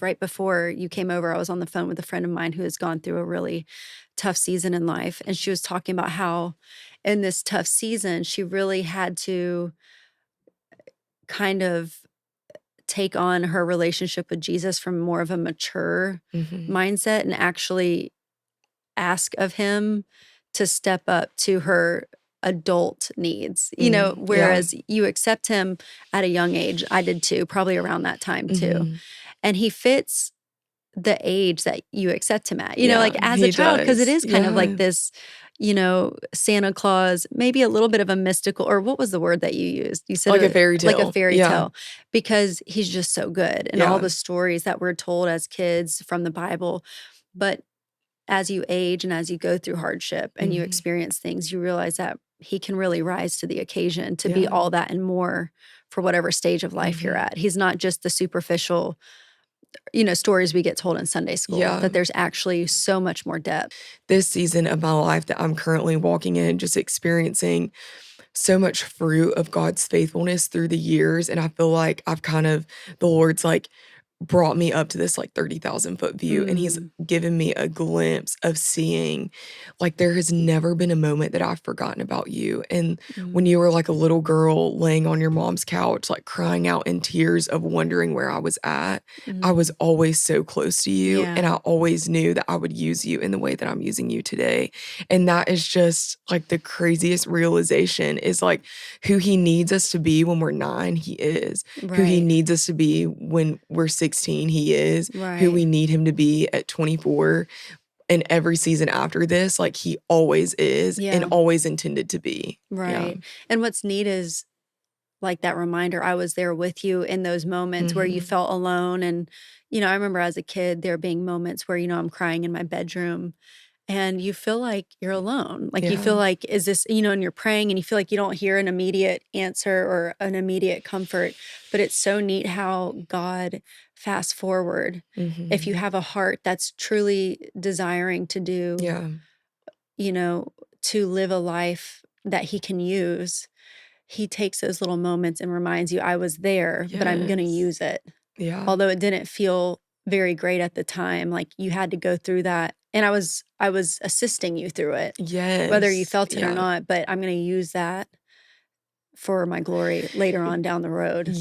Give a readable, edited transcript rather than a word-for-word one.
Right before you came over, I was on the phone with a friend of mine who has gone through a really tough season in life, and she was talking about how in this tough season, she really had to kind of take on her relationship with Jesus from more of a mature Mhm. mindset and actually ask of him to step up to her adult needs, Yeah. whereas you accept him at a young age. I did too, probably around that time too. Mhm. And he fits the age that you accept him at, Yeah, like as a he child, because it does. is kind of like Yeah. this, Santa Claus, maybe a little bit of a mystical, or what was the word that you used? You said Like a it fairy like a tale. fairy Yeah. tale because he's just so good and all Yeah. the stories that we're told as kids from the Bible. But as you age and as you go through hardship and you Mhm. experience things, you realize that he can really rise to the occasion to be Yeah. all that and more for whatever stage of life you're Mhm. at. He's not just the superficial, stories we get told in Sunday school, Yeah. that there's actually so much more depth. This season of my life that I'm currently walking in, just experiencing so much fruit of God's faithfulness through the years, and I feel like the Lord's, like, brought me up to this, like, 30,000-foot view, and he's Mm, given me a glimpse of seeing, like, there has never been a moment that I've forgotten about you, and when mm, you were, like, a little girl laying on your mom's couch, like, crying out in tears of wondering where I was at, I was mm. always so close to you, and Yeah, I always knew that I would use you in the way that I'm using you today, and that is just, like, the craziest realization is, like, who he needs us to be when we're 9, he is. Who he right, needs us to be when we're 16, he is. Who right. we need him to be at 24 and every season after this, like, he always is and Yeah, always intended to be. Yeah. right. And what's neat is like that reminder, I was there with you in those moments where you Mhm. felt alone. And, I remember as a kid, there being moments where, I'm crying in my bedroom and you feel like you're alone. Like you Yeah. feel like, is this, and you're praying and you feel like you don't hear an immediate answer or an immediate comfort. But it's so neat how God fast forward. If you Mhm. have a heart that's truly desiring to do, Yeah. you know, to live a life that He can use, He takes those little moments and reminds you, I was there, but I'm going to Yes. use it. Yeah. Although it didn't feel very great at the time, like, you had to go through that, and I was assisting you through it, whether you Yes. felt it or Yeah. not, but I'm gonna use that for my glory later on down the road.